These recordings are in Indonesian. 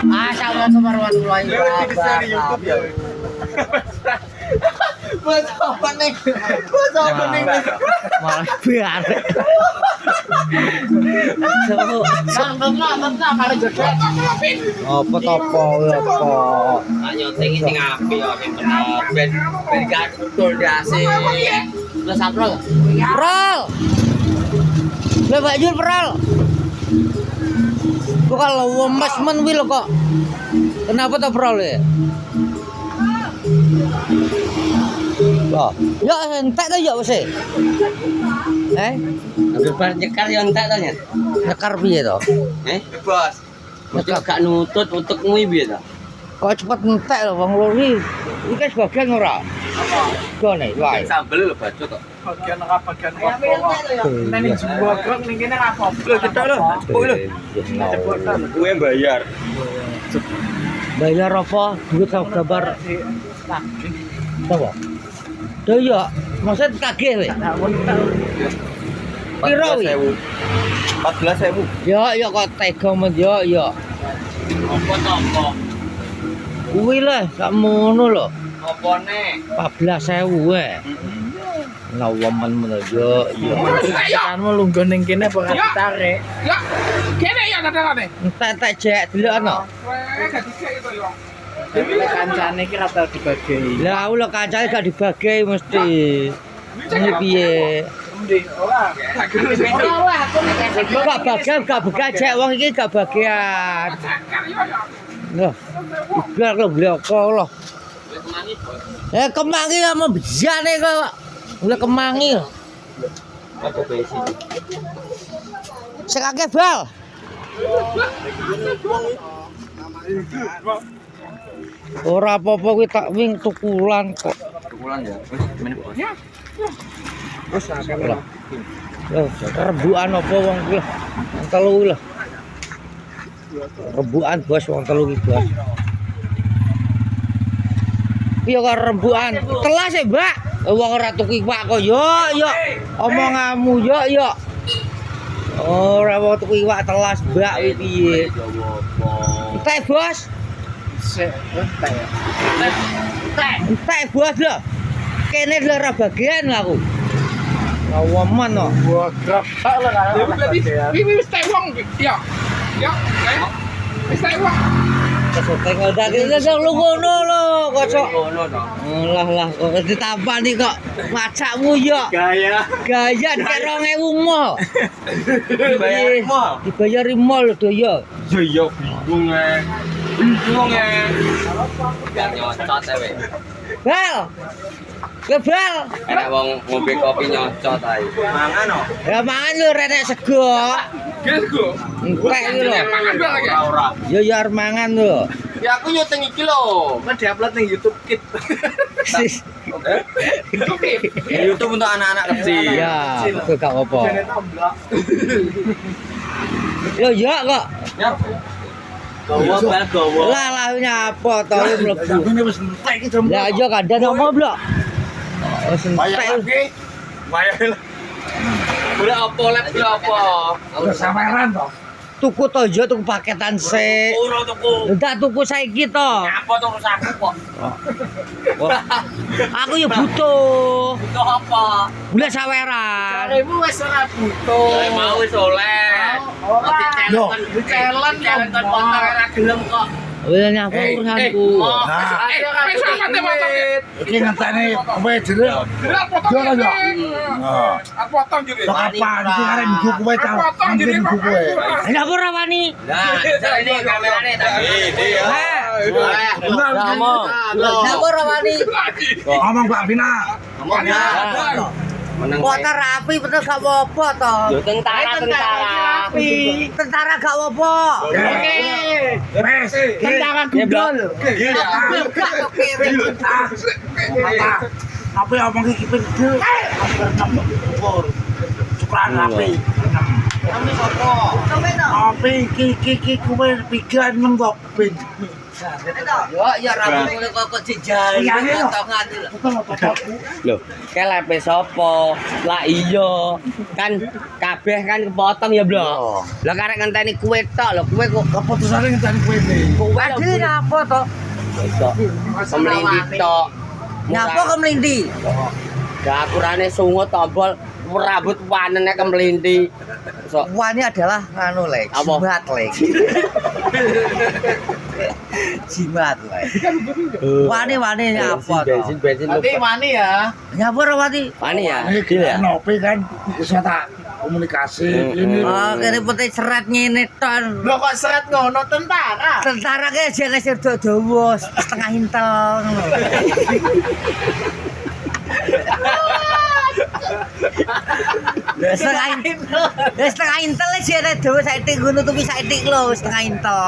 Assalamualaikum warahmatullahi wabarakatuh. Bos apa nih? Malah biar. Apa topo apa? Ayo tinggi sing apik ya sing bener. Ben gak betul dasi. Terus aprol. Prol. Lah bajur prol. Kok kalau mas men wil kok. Kenapa to prol ya? Wah, ya entek to ya wis. Bar nyekar yo entek to nyet. Nyekar piye to? Bos. Nyekar gak nutut utekmu piye to? Kok cepet entek lho wong lori. Iki sebagian ora. Apa? Gone wae. Sambel lho bacot kok. Bagian bagian apa? Nang jembogrok ning kene apa? Lho cetok lho. Kok lho. Kuwe bayar. Bayar apa? Duit sama gambar. Apa? Tuh ya, maksud kagih weh. Piro wi? 14.000. Ya kok tega men ya. Apa to apa? Kuwi lah sakmono lho. Opone? 14.000 wae. Lawaman men yo. Kan lungguh ning kene apa ditarik? Ya, kene ya dadane. Entek jek delokno. Weh, gak dicek itu yo. Iki kancane iki rata dibagi. Lah aku lho kancane gak dibagi mesti. Ini piye? Endi? Ora. Ora aku nek Gak bagajek wong iki gak bagian. Loh. Ibar lho bloko lho. Kemangi sama bejane kok. Ulah kemangi. Apa besi? Sing akeh bal. Ora apa-apa kuwi tak wing tukulan kok. Tukulan ya. Wis meneh bos. Wis akeh Lah. Loh, rebukan apa wong kuwi? Wong telu kuwi lho. Rebukan bos wong telu iki bos. Piye kok rebukan? Telas e, Mbak. Wong ora tuku iwak kok yo. Omonganmu yo. Ora wong tuku iwak telas, Mbak kuwi piye? Entek, Bos. Entek, Bos lho. Kene lho ora bagian lho aku. Lawaman kok. gua grab tak lah kan. Wis teh wong ya. Ya, wis teh wong. Kesoteng udah lu ngono lho, kocok. Ngono to. Lah kok ditampani kok macakmu yo. Gaya. Gaya nek 2000 mo. Dibayar mall. Dibayar mall lho yo. Iya bingung Bingung Gak nyocot ya weh. Bal. Kebal. Enak wong ngombe kopi nyocot ae. Mangan no. Ya mangan lho renek sego. Gesgo. Entek iki lho. Mangan lagi. Ora. Yo arep mangan lho. Ya aku nyuting iki lho. Kan diupload ning YouTube Kit. YouTube untuk anak-anak kecil. Ya, itu gak apa. Jane tambah. Yo ya kok. Ya. Gawa bal gawa. Lah nyapa to mlebu. Ini wis entek iki jam. Lah yo kandhan apa blok. Wis Bayar entek. lagi. Bayar lagi. Boleh apa lek apa? Udah saweran toh. Tuku to yo tuku paketan sik. Ora tuku. Ndak tuku saiki to. Apa to urusanku kok? Aku yo butuh. Itu apa? Gula saweran. Jaremu wis ora butuh. Mau wis oleh. Loh, challenge Challenge motor ora gelem kok. Wis nyapa urusanku. Wis sampe motor. Iki ngenteni kowe dhewe. Lah potong Jual aja. Nah, potong jadi. Kok apa iki arek minggu kowe ta? Potong jadi Minggu kowe. Lah ora wani. Nah, ini kamerane tadi. Benar. Ngomong. Lah ora wani. Ngomong Pak Bina. Motor rapi bener gak apa-apa to. Yo tentara. Tentara gak apa-apa. Oke. Wes. Tentara gundul. Gak kok kiri. Apa yang ngomong iki pintu? Hampir 6 ukur. Cukuran rapi. Api iki kowe pikiran nang kok ben. Yo ya rambut kok jejal potongan lho. Loh, kelepe sapa? Lah iya. Kan kabeh kan kepotong ya, Bro. Lah karek ngenteni kuwe tok lho, kuwe kok Keputusane ngenteni kowe iki. kuwe Adil apa to? Semlindi tok. Nyapa ke mlindi? Ya akurane sungut tombol rambut wanene kemlindi. So, Wani adalah nganu lek, Apa? jimat lek. Jimat lek. Wani apa to? bensin lupa. mani ya. Nyapa ora wani? Wani ya? Ini Gil ya? Nopi kan bisa tak komunikasi ini. Oh, kene putih seret ngene ton. Lo kok seret ngono tentara? Tentara ke jene sirdo dawa setengah intel ngono. Setengah intel jene dawa saithik ngono tuwi saithik lho setengah intel.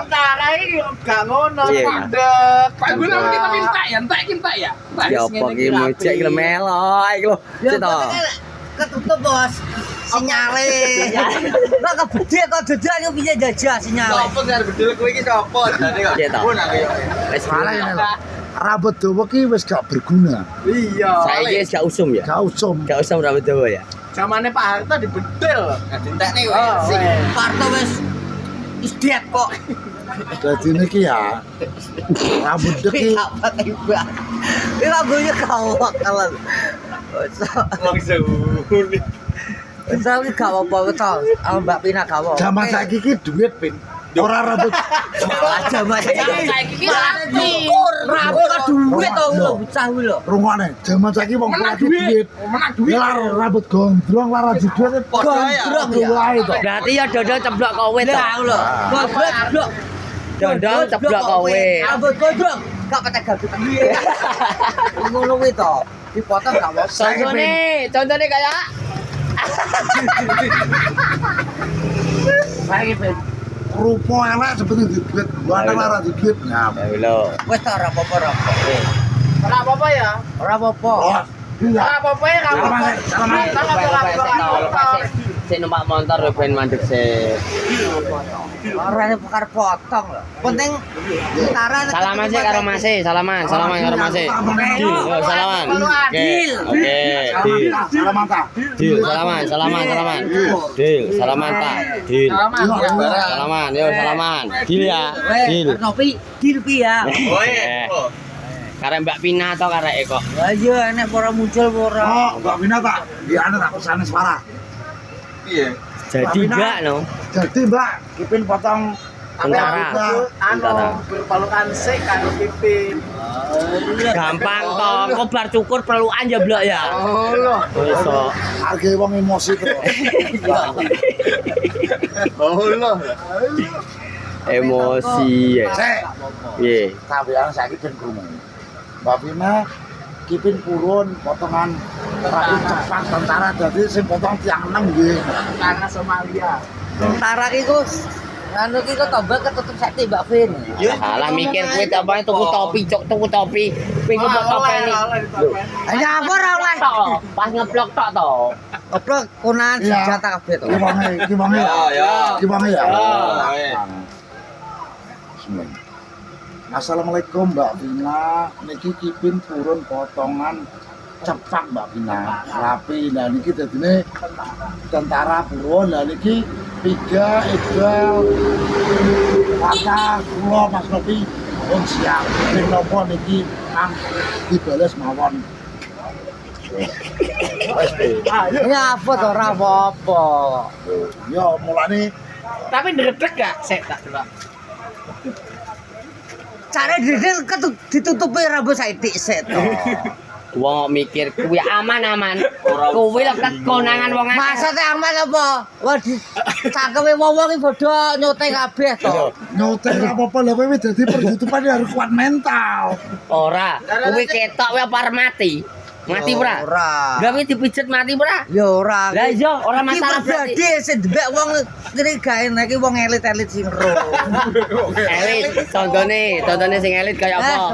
Tentara ini gak ngono, Iya. pandek. Pak gue namanya kita minta ya, entek ya. Ya apa ki mojek ki melo iki lho. Cek to. Ketutup bos sinyale. Lah kebedhe kok dodolan yo piye jajah sinyale. Sopo sing bedel kowe iki sopo? Jane kok. Iya, toh. Pun aku yo. Wis Salah ini lho. Rambut dawa ki wis gak berguna. Iya. saiki wis gak usum ya. Gak usum. Gak usum rambut dawa ya. Zamane Pak Harto dibedel. Entekne Oh, sing wes. Parto wis diet kok. Dadi niki ya. Rambut iki Apa tiba? Ini lagunya kawak kalau. Langsung. Saya gak apa-apa tau. Sama Mbak Pina gak apa. zaman saiki ki duit pin. Ora rambut. Aja Mas. Saiki rapi. Rambut kan duit tau lho, bocah kuwi lho. Rungokne, zaman saiki wong Menang lagi duit. duit. Menang duit. Lar rambut gondrong lara duit Gondrong ya. wae to. Berarti ya dodol ceblok kowe to. Lah lho. Gondrong. Dodol ceblok kowe. Rambut gondrong. Gak patek gabut. Ngono kuwi to. Dipotong gak apa. Contohnya kayak Saiki ben. Rupo elek seperti di duit. Gua lara di duit. Nah, ya lho. Wis ta ora apa-apa ora apa. Ora apa-apa ya. Ora apa-apa. oh, iya. Ora apa-apa ya, ora apa-apa. Salaman. Sik numpak motor lho ben mandek sik. Ora ada perkara potong lho. Penting tentara Salaman sih karo Mas. Salaman karo Mas. Yo salaman. Oke. Oke. Deal. Salaman ta. Deal. Salaman. Deal. Salaman ta. Deal. Salaman. Yo salaman. Deal ya. Deal. Nopi deal pi ya. Karek Mbak Pina to karek kok. Lah iya enek ora muncul ora. Oh, Mbak Bina tak. Di anu tak pesane suara. Jadi enggak no. Jadi Mbak, Kipin potong Tentara. Tentara. berpalukan sik karo Pipin. Gampang toh, kok bar cukur pelukan ya blok ya. Oh lho. Wis kok. harga wong emosi to. Oh lho. Emosi ya. Sek, Piye? kabehan saiki ben krungu. Mbak Bina Kipin purun potongan rakyat cepat tentara jadi sing potong tiang 6 nggih. Karena Somalia. Tentara ki ku anu ki kok tombak ketutup sakti Mbak Vin. Salah mikir kuwi apa tuku topi, cok tuku topi. Kuwi kok topeni. Hanya apa ora oleh. Tok, pas ngeblok tok to. Oprok kunan senjata kabeh to. Ki wonge ya. Ya. Ki wonge ya. Ya. Bismillah. Assalamualaikum Mbak Vina, niki Kipin purun potongan cepak Mbak Vina, rapi. Nah niki dadine tentara purun. Nah niki 3 Iqbal, Mata, kula Mas Nopi pun siap. Sing napa niki kang dibales mawon. Ya apa to ora apa-apa. Yo mulane Tapi ndredeg gak sik tak delok. Cara didel ditutupi rambut saithik set to. Wong mikir kuwi aman-aman. Kuwi lek konangan wong akeh. Maksudnya aman apa? Wah, cakeme wong-wong iki bodho nyote kabeh to. nyotek apa-apa lho kowe dadi perjutupan harus kuat mental. Ora, kuwi ketok kowe apa arep mati? Mati ora? Ora. Gawe dipijet mati ora? Ya ora. Lah iya, ora masalah berarti. berarti. Iki sing ndebek wong ngene gawe iki wong elit-elit sing ro. Elit, contohnya sing elit kayak apa?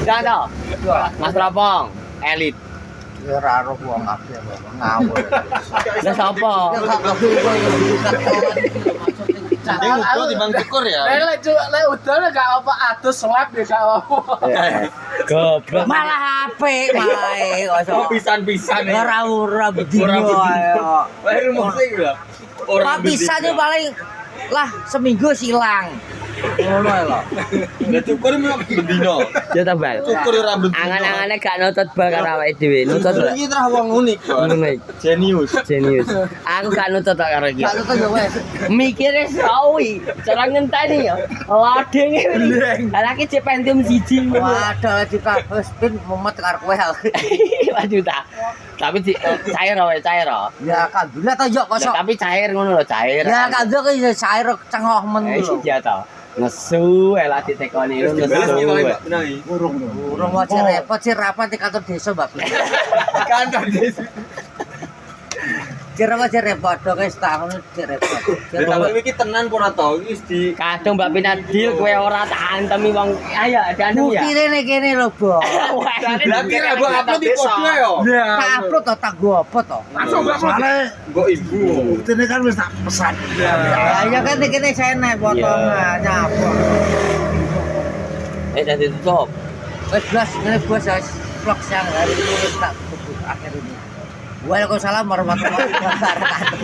Contoh, Mas Ropong, elit. Ya ora ro wong kabeh ngawur. Lah sapa? Ya gak kabeh kok ya bisa Dia udah timbang cukur ya. Lek udah gak apa adus slap ya gak apa. Goblok. malah apik malah kok. Pisan-pisan Ora bedino ayo. Wae musik lho. Ora bisa tuh paling lah seminggu silang. Ngono ae lho. Lah cukur memang bendino. Ya ta, Bal. Cukur ora bendino. Angan-angane gak nutut bakal awake dhewe. Nutut lho. Iki terah wong unik kok. Unik. Genius. Jenius. Aku gak nutut tak karo iki. Gak tuh ya wes. Mikire sawi, cara ngenteni ya. Ladenge. Lah iki cek Pentium 1. Waduh dikabus pin mumet karo kowe. Waduh ta. Tapi cair wae, cair. Ya alhamdulillah to yo kosok. Tapi cair ngono lho, cair. Ya kadang ki ya cair cengoh men lho. Iya ta. Nesu elah ditekoni nesu. Urung. Urung wae repot sih rapat di kantor desa, Mbak. Kantor desa. Kira wae repot to guys, tahun repot. Tapi iki tenan ora to? Iki di Kadung Mbak Pinadil kowe ora tak antemi wong ayo diantem ya. Bukti nek kene lho, Bos. Lah kira mbok upload di kode yo. Tak upload to tak go apa to? Langsung mbok upload. Mbok ibu. Ini kan wis tak pesan. Ya ya kan kene sene potongan nyapa. Dadi tutup. Wes blas ngene bos guys. Vlog siang hari ini wis tak tutup akhir ini. Waalaikumsalam warahmatullahi wabarakatuh.